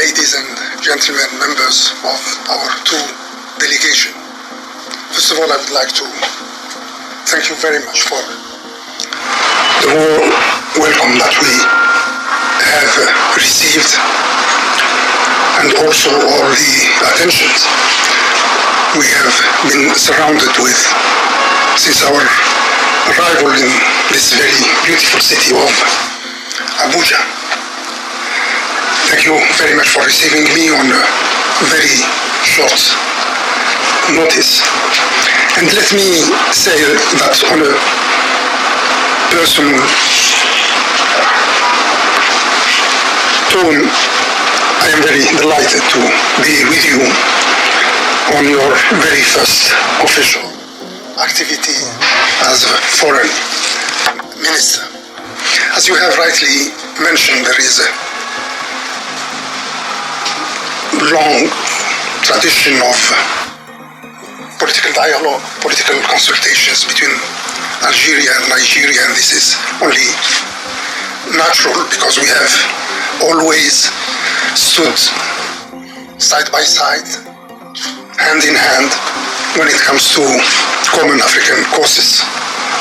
ladies and gentlemen, members of our two delegation. First of all, I would like to thank you very much for the warm welcome that we have received, and also all the attentions we have been surrounded with since our arrival in this very beautiful city of Abuja. Thank you very much for receiving me on a very short notice. And let me say that on a personal tone, I am very delighted to be with you on your very first official activity as a foreign minister. As you have rightly mentioned, there is a long tradition of political dialogue, political consultations between Algeria and Nigeria, and this is only natural because we have always stood side by side, hand in hand, when it comes to common African causes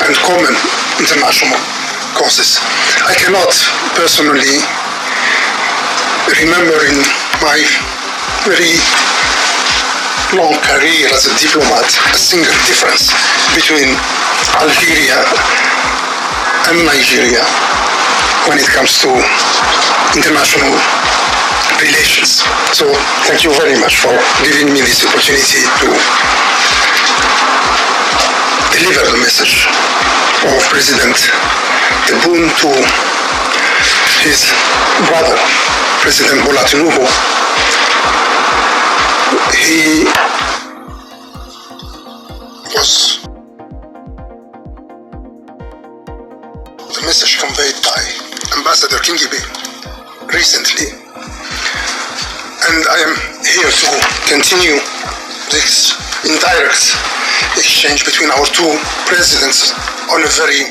and common international causes. I cannot personally remember in my very long career as a diplomat a single difference between Algeria and Nigeria when it comes to international relations. So thank you very much for giving me this opportunity to deliver the message of President Tebboune to his brother, President Bola Tinubu. He was the message conveyed by Ambassador Kingibe recently, and I am here to continue this indirect exchange between our two presidents on a very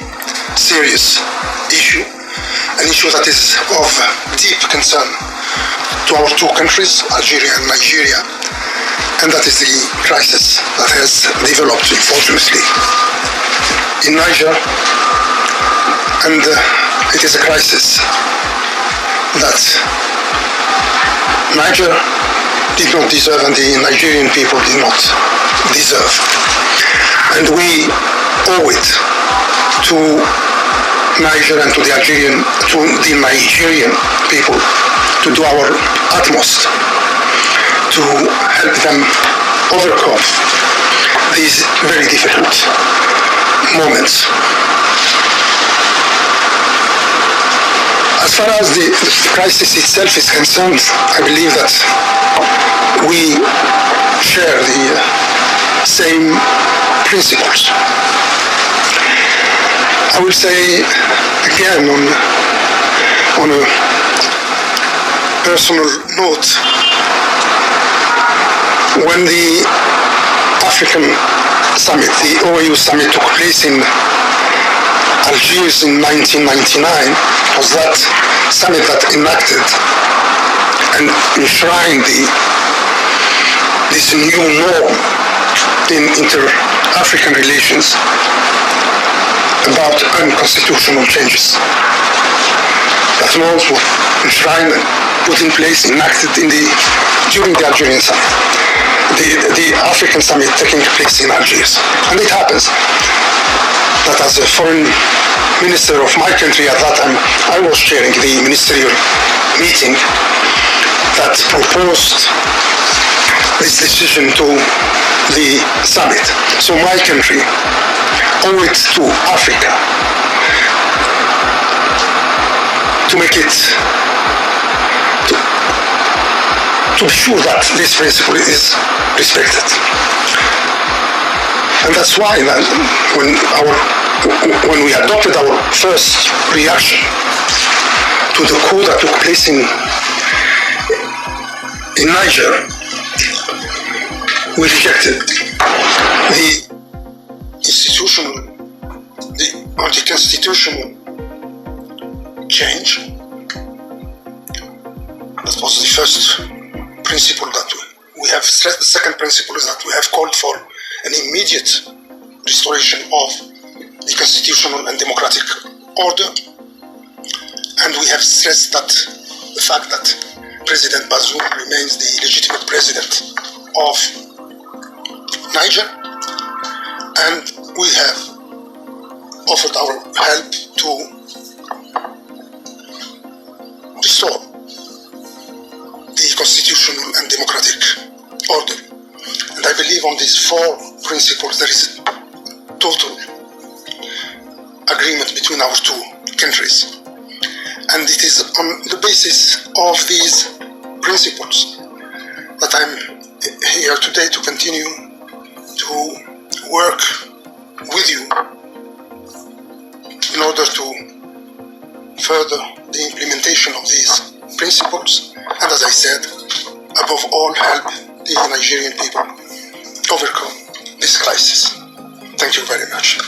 serious issue, an issue that is of deep concern to our two countries, Algeria and Nigeria, and that is the crisis that has developed, unfortunately, in Niger. And it is a crisis that Niger did not deserve and the Nigerian people did not deserve. And we owe it to Niger and to the Nigerian people to do our utmost to help them overcome these very difficult moments. As far as the crisis itself is concerned, I believe that we share the same principles. I will say again on a personal note, when the African summit, the OAU summit, took place in Algiers in 1999, was that summit that enacted and enshrined this new norm in inter-African relations about unconstitutional changes. That norms were enshrined and put in place, enacted during the Algerian summit, the African summit taking place in Algiers. And it happens that as a foreign minister of my country at that time, I was chairing the ministerial meeting that proposed this decision to the summit. So my country owe it to Africa to make it, to be sure that this principle is respected. And that's why when we adopted our first reaction to the coup that took place in Niger, we rejected the anti-constitutional change That was the first principle that we have stressed. The second principle is that we have called for an immediate restoration of the constitutional and democratic order. And we have stressed that the fact that President Bazoum remains the legitimate president of Niger, and we have offered our help to restore the constitutional and democratic order. And I believe on these four principles there is total agreement between our two countries. And it is on the basis of these principles that I'm here today to continue to work with you in order to further the implementation of these principles, and as I said, above all, help the Nigerian people overcome this crisis. Thank you very much.